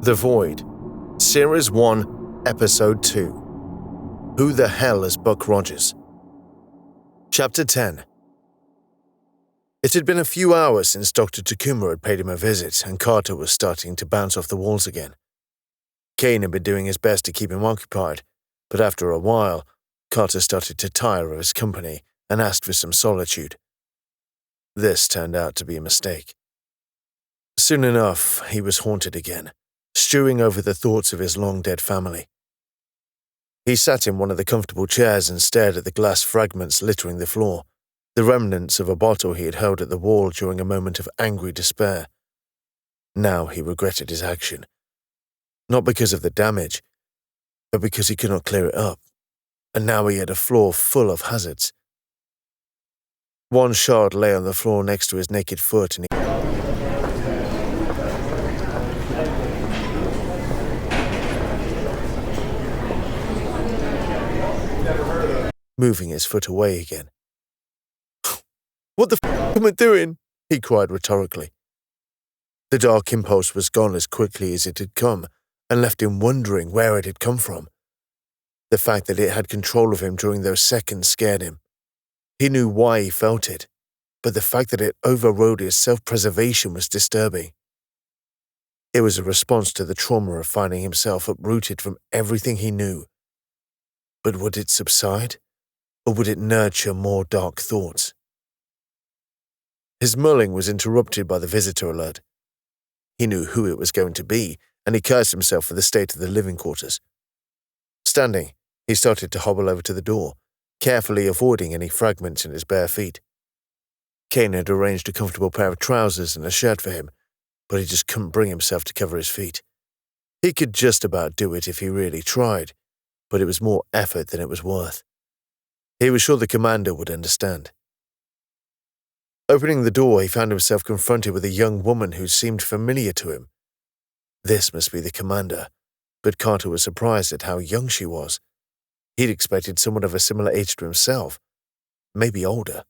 The Void, Series 1, Episode 2. Who the hell is Buck Rogers? Chapter 10. It had been a few hours since Dr. Takuma had paid him a visit, and Carter was starting to bounce off the walls again. Kane had been doing his best to keep him occupied, but after a while, Carter started to tire of his company and asked for some solitude. This turned out to be a mistake. Soon enough, he was haunted again, stewing over the thoughts of his long-dead family. He sat in one of the comfortable chairs and stared at the glass fragments littering the floor, the remnants of a bottle he had held at the wall during a moment of angry despair. Now he regretted his action, not because of the damage, but because he could not clear it up, and now he had a floor full of hazards. One shard lay on the floor next to his naked foot, and moving his foot away again. "What the f*** am I doing?" he cried rhetorically. The dark impulse was gone as quickly as it had come, and left him wondering where it had come from. The fact that it had control of him during those seconds scared him. He knew why he felt it, but the fact that it overrode his self-preservation was disturbing. It was a response to the trauma of finding himself uprooted from everything he knew. But would it subside? Or would it nurture more dark thoughts? His mulling was interrupted by the visitor alert. He knew who it was going to be, and he cursed himself for the state of the living quarters. Standing, he started to hobble over to the door, carefully avoiding any fragments in his bare feet. Kane had arranged a comfortable pair of trousers and a shirt for him, but he just couldn't bring himself to cover his feet. He could just about do it if he really tried, but it was more effort than it was worth. He was sure the commander would understand. Opening the door, he found himself confronted with a young woman who seemed familiar to him. This must be the commander, but Carter was surprised at how young she was. He'd expected someone of a similar age to himself, maybe older.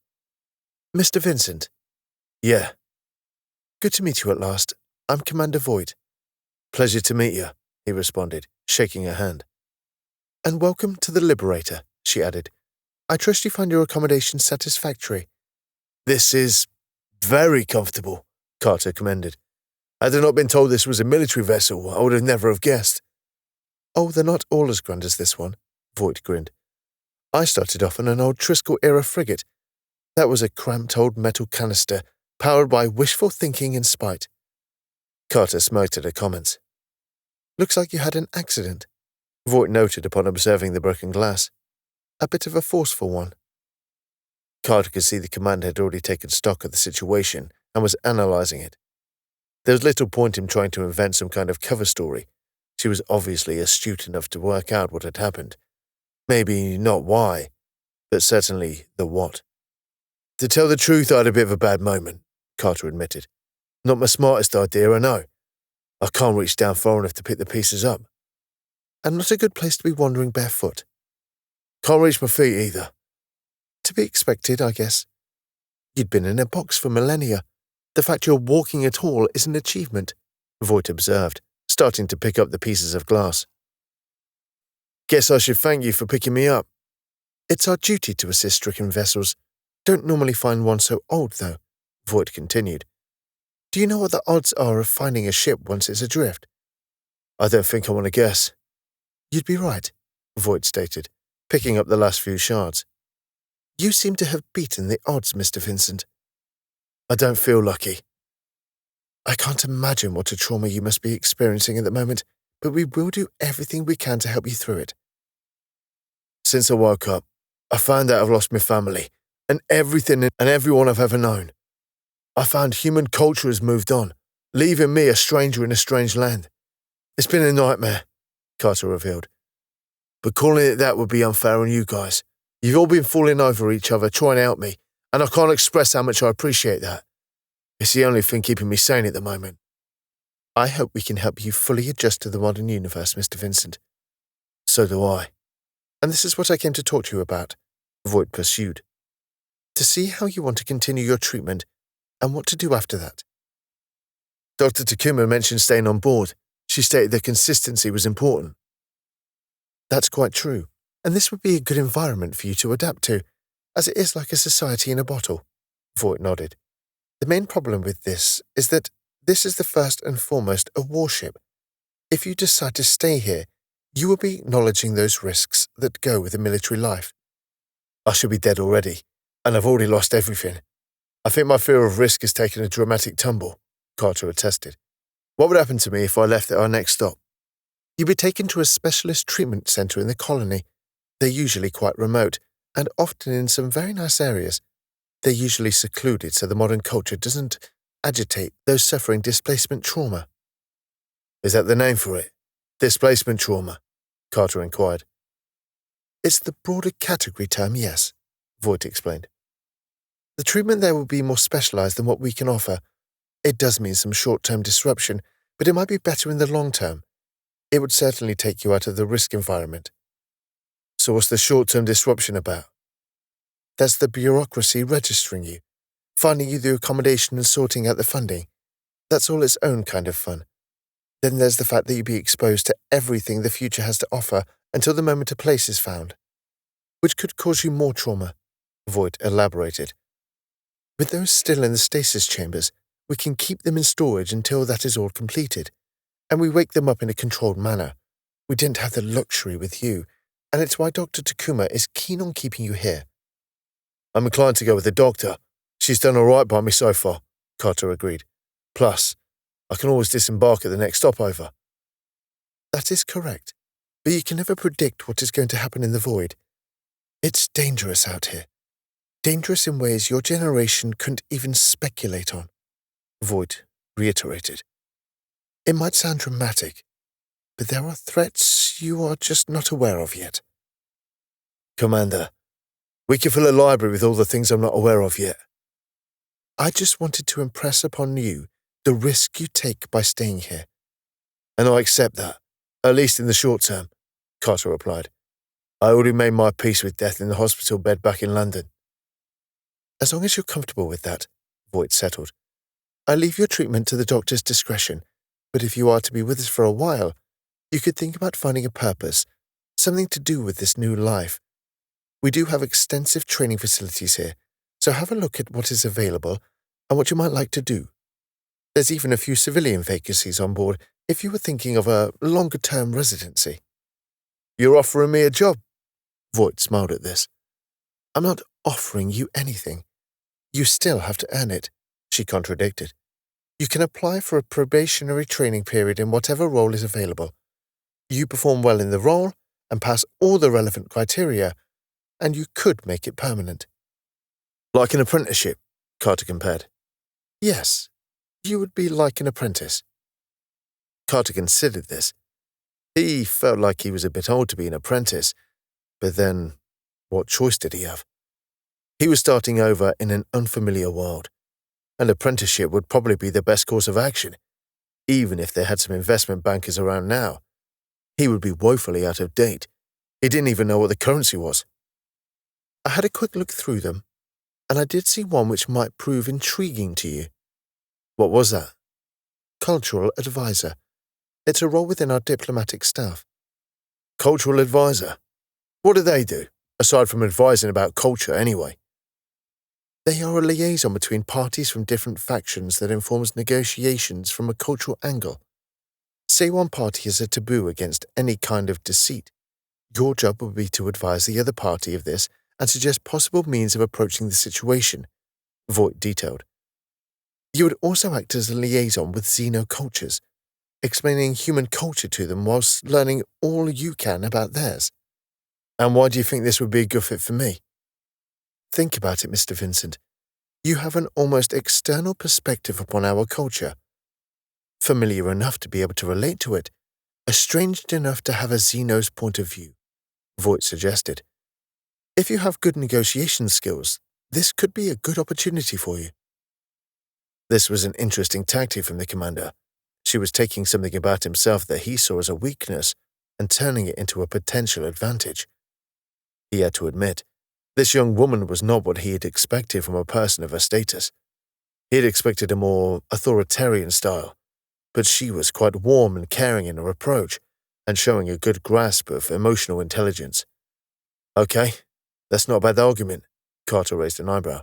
"Mr. Vincent?" "Yeah." "Good to meet you at last. I'm Commander Voight." "Pleasure to meet you," he responded, shaking her hand. "And welcome to the Liberator," she added. "I trust you find your accommodation satisfactory." "This is very comfortable," Carter commended. "Had I not been told this was a military vessel, I would have never have guessed." "Oh, they're not all as grand as this one," Voight grinned. "I started off on an old Triskel-era frigate. That was a cramped old metal canister, powered by wishful thinking and spite." Carter smirked at her comments. "Looks like you had an accident," Voight noted upon observing the broken glass. "A bit of a forceful one." Carter could see the commander had already taken stock of the situation and was analyzing it. There was little point in trying to invent some kind of cover story. She was obviously astute enough to work out what had happened. Maybe not why, but certainly the what. "To tell the truth, I had a bit of a bad moment," Carter admitted. "Not my smartest idea, I know. I can't reach down far enough to pick the pieces up. And not a good place to be wandering barefoot. Can't reach my feet either." "To be expected, I guess. You'd been in a box for millennia. The fact you're walking at all is an achievement," Voight observed, starting to pick up the pieces of glass. "Guess I should thank you for picking me up." "It's our duty to assist stricken vessels. Don't normally find one so old, though," Voight continued. "Do you know what the odds are of finding a ship once it's adrift?" "I don't think I want to guess." "You'd be right," Voight stated, picking up the last few shards. "You seem to have beaten the odds, Mr. Vincent." "I don't feel lucky." "I can't imagine what a trauma you must be experiencing at the moment, but we will do everything we can to help you through it." "Since I woke up, I found out I've lost my family, and everything and everyone I've ever known. I found human culture has moved on, leaving me a stranger in a strange land. It's been a nightmare," Carter revealed. "But calling it that would be unfair on you guys. You've all been falling over each other trying to help me, and I can't express how much I appreciate that. It's the only thing keeping me sane at the moment." "I hope we can help you fully adjust to the modern universe, Mr. Vincent." "So do I." "And this is what I came to talk to you about," Voight pursued. "To see how you want to continue your treatment and what to do after that." "Dr. Takuma mentioned staying on board," She stated that consistency was important. That's quite true, and this would be a good environment for you to adapt to, as it is like a society in a bottle. Voight nodded. The main problem with this is that this is the first and foremost a warship. If you decide to stay here, you will be acknowledging those risks that go with a military life. I should be dead already, and I've already lost everything. I think my fear of risk has taken a dramatic tumble, Carter attested. What would happen to me if I left at our next stop? You'd be taken to a specialist treatment centre in the colony. They're usually quite remote, and often in some very nice areas. They're usually secluded so the modern culture doesn't agitate those suffering displacement trauma. Is that the name for it? Displacement trauma? Carter inquired. It's the broader category term, yes, Voight explained. The treatment there will be more specialised than what we can offer. It does mean some short-term disruption, but it might be better in the long term. It would certainly take you out of the risk environment. So what's the short-term disruption about? There's the bureaucracy registering you, finding you the accommodation and sorting out the funding. That's all its own kind of fun. Then there's the fact that you'll be exposed to everything the future has to offer until the moment a place is found, which could cause you more trauma, Voight elaborated. With those still in the stasis chambers, we can keep them in storage until that is all completed, and we wake them up in a controlled manner. We didn't have the luxury with you, and it's why Dr. Takuma is keen on keeping you here. I'm inclined to go with the doctor. She's done all right by me so far, Carter agreed. Plus, I can always disembark at the next stopover. That is correct, but you can never predict what is going to happen in the void. It's dangerous out here. Dangerous in ways your generation couldn't even speculate on, Voight reiterated. It might sound dramatic, but there are threats you are just not aware of yet. Commander, we can fill a library with all the things I'm not aware of yet. I just wanted to impress upon you the risk you take by staying here. And I accept that, at least in the short term, Carter replied. I already made my peace with death in the hospital bed back in London. As long as you're comfortable with that, Voight settled. I leave your treatment to the doctor's discretion, but if you are to be with us for a while, you could think about finding a purpose, something to do with this new life. We do have extensive training facilities here, so have a look at what is available and what you might like to do. There's even a few civilian vacancies on board if you were thinking of a longer-term residency. You're offering me a job? Voight smiled at this. I'm not offering you anything. You still have to earn it, she contradicted. You can apply for a probationary training period in whatever role is available. You perform well in the role and pass all the relevant criteria, and you could make it permanent. Like an apprenticeship, Carter compared. Yes, you would be like an apprentice. Carter considered this. He felt like he was a bit old to be an apprentice, but then what choice did he have? He was starting over in an unfamiliar world. An apprenticeship would probably be the best course of action, even if they had some investment bankers around now. He would be woefully out of date. He didn't even know what the currency was. I had a quick look through them, and I did see one which might prove intriguing to you. What was that? Cultural advisor. It's a role within our diplomatic staff. Cultural advisor? What do they do, aside from advising about culture anyway? They are a liaison between parties from different factions that informs negotiations from a cultural angle. Say one party has a taboo against any kind of deceit. Your job would be to advise the other party of this and suggest possible means of approaching the situation, Voight detailed. You would also act as a liaison with xenocultures, explaining human culture to them whilst learning all you can about theirs. And why do you think this would be a good fit for me? Think about it, Mr. Vincent. You have an almost external perspective upon our culture. Familiar enough to be able to relate to it, estranged enough to have a Xeno's point of view, Voight suggested. If you have good negotiation skills, this could be a good opportunity for you. This was an interesting tactic from the commander. She was taking something about himself that he saw as a weakness and turning it into a potential advantage. He had to admit, this young woman was not what he had expected from a person of her status. He had expected a more authoritarian style, but she was quite warm and caring in her approach, and showing a good grasp of emotional intelligence. Okay, that's not a bad argument. Carter raised an eyebrow.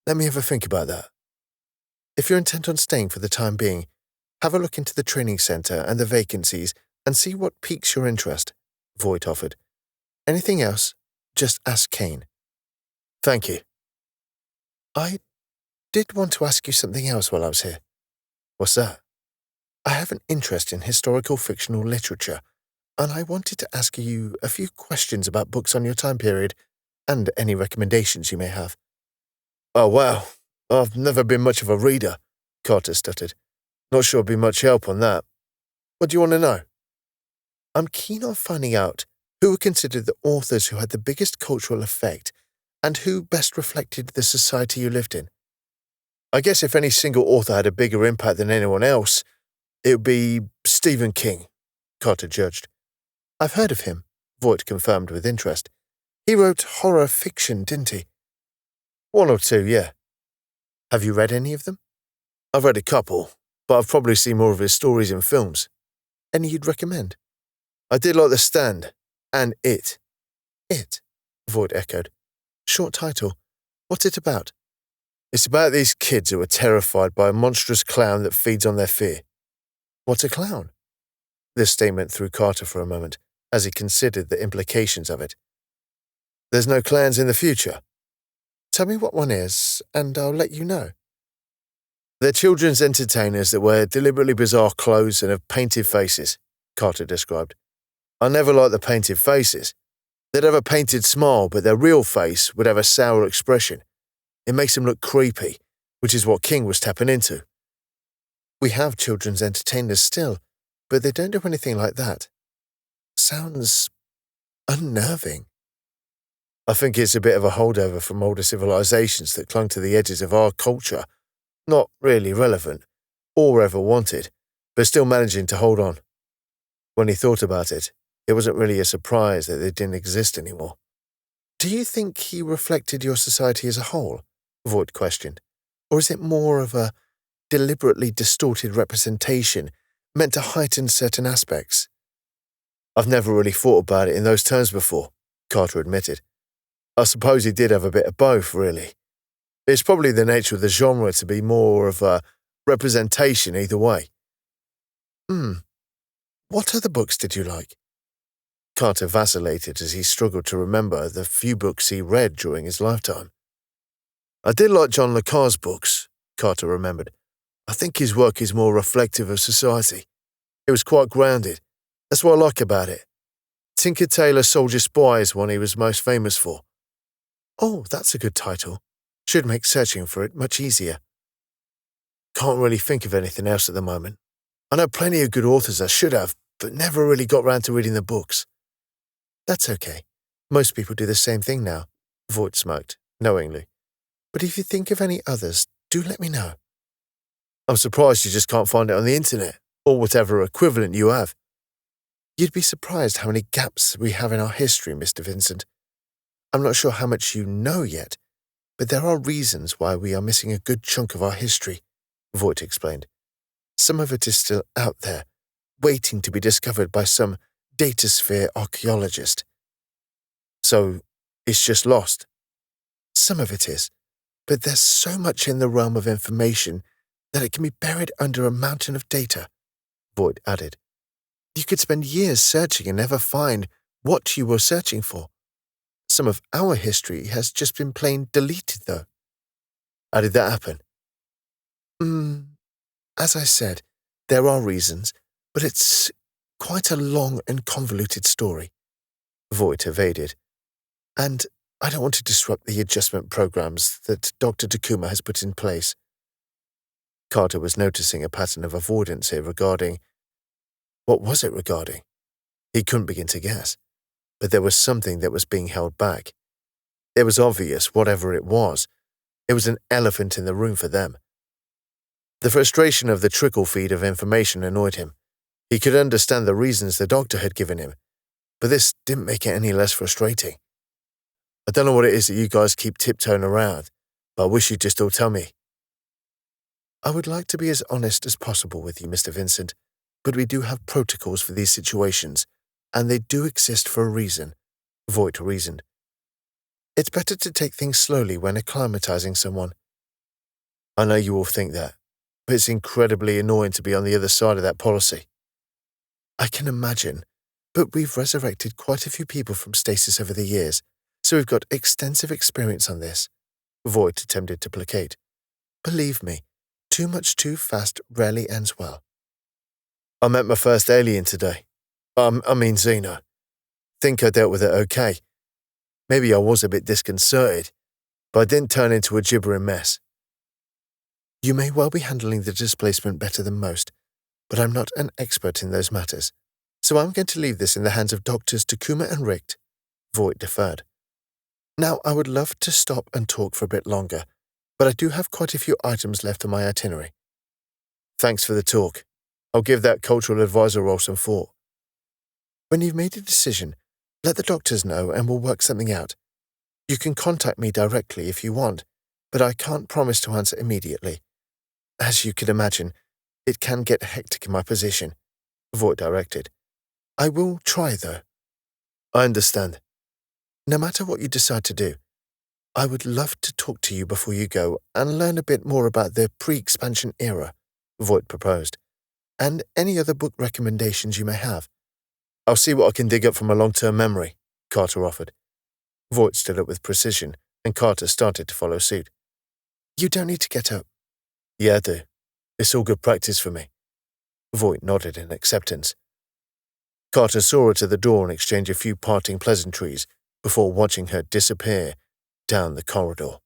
Let me have a think about that. If you're intent on staying for the time being, have a look into the training center and the vacancies and see what piques your interest, Voight offered. Anything else, just ask Kane. Thank you. I did want to ask you something else while I was here. What's that? I have an interest in historical fictional literature, and I wanted to ask you a few questions about books on your time period and any recommendations you may have. Oh, wow. I've never been much of a reader, Carter stuttered. Not sure I'd be much help on that. What do you want to know? I'm keen on finding out who were considered the authors who had the biggest cultural effect and who best reflected the society you lived in. I guess if any single author had a bigger impact than anyone else, it would be Stephen King, Carter judged. I've heard of him, Voight confirmed with interest. He wrote horror fiction, didn't he? One or two, yeah. Have you read any of them? I've read a couple, but I've probably seen more of his stories in films. Any you'd recommend? I did like The Stand, and It. It, Voight echoed. Short title. What's it about? It's about these kids who are terrified by a monstrous clown that feeds on their fear. What's a clown? This statement threw Carter for a moment, as he considered the implications of it. There's no clowns in the future. Tell me what one is, and I'll let you know. They're children's entertainers that wear deliberately bizarre clothes and have painted faces, Carter described. I never liked the painted faces. They'd have a painted smile, but their real face would have a sour expression. It makes them look creepy, which is what King was tapping into. We have children's entertainers still, but they don't do anything like that. Sounds unnerving. I think it's a bit of a holdover from older civilizations that clung to the edges of our culture, not really relevant, or ever wanted, but still managing to hold on. When he thought about it, it wasn't really a surprise that they didn't exist anymore. Do you think he reflected your society as a whole? Voight questioned. Or is it more of a deliberately distorted representation meant to heighten certain aspects? I've never really thought about it in those terms before, Carter admitted. I suppose he did have a bit of both, really. It's probably the nature of the genre to be more of a representation either way. What other books did you like? Carter vacillated as he struggled to remember the few books he read during his lifetime. I did like John le Carre's books, Carter remembered. I think his work is more reflective of society. It was quite grounded. That's what I like about it. Tinker Tailor Soldier Spy is one he was most famous for. Oh, that's a good title. Should make searching for it much easier. Can't really think of anything else at the moment. I know plenty of good authors I should have, but never really got round to reading the books. That's okay. Most people do the same thing now, Voight smirked, knowingly. But if you think of any others, do let me know. I'm surprised you just can't find it on the internet, or whatever equivalent you have. You'd be surprised how many gaps we have in our history, Mr. Vincent. I'm not sure how much you know yet, but there are reasons why we are missing a good chunk of our history, Voight explained. Some of it is still out there, waiting to be discovered by some datasphere archaeologist. So, it's just lost. Some of it is, but there's so much in the realm of information that it can be buried under a mountain of data, Voight added. You could spend years searching and never find what you were searching for. Some of our history has just been plain deleted, though. How did that happen? As I said, there are reasons, but it's quite a long and convoluted story, Voight evaded. And I don't want to disrupt the adjustment programs that Dr. Takuma has put in place. Carter was noticing a pattern of avoidance here regarding... What was it regarding? He couldn't begin to guess, but there was something that was being held back. It was obvious, whatever it was an elephant in the room for them. The frustration of the trickle feed of information annoyed him. He could understand the reasons the doctor had given him, but this didn't make it any less frustrating. I don't know what it is that you guys keep tiptoeing around, but I wish you'd just all tell me. I would like to be as honest as possible with you, Mr. Vincent, but we do have protocols for these situations, and they do exist for a reason, Voight reasoned. It's better to take things slowly when acclimatizing someone. I know you all think that, but it's incredibly annoying to be on the other side of that policy. I can imagine, but we've resurrected quite a few people from stasis over the years, so we've got extensive experience on this, Voight attempted to placate. Believe me, too much too fast rarely ends well. I met my first alien today. I mean Xeno. Think I dealt with it okay. Maybe I was a bit disconcerted, but I didn't turn into a gibbering mess. You may well be handling the displacement better than most, but I'm not an expert in those matters, so I'm going to leave this in the hands of Doctors Takuma and Richt, Voight deferred. Now, I would love to stop and talk for a bit longer, but I do have quite a few items left on my itinerary. Thanks for the talk. I'll give that cultural advisor role some thought. When you've made a decision, let the doctors know and we'll work something out. You can contact me directly if you want, but I can't promise to answer immediately. As you can imagine, it can get hectic in my position, Voight directed. I will try, though. I understand. No matter what you decide to do, I would love to talk to you before you go and learn a bit more about the pre-expansion era, Voight proposed, and any other book recommendations you may have. I'll see what I can dig up from my long-term memory, Carter offered. Voight stood up with precision, and Carter started to follow suit. You don't need to get up. Yeah, I do. It's all good practice for me. Voight nodded in acceptance. Carter saw her to the door and exchanged a few parting pleasantries before watching her disappear down the corridor.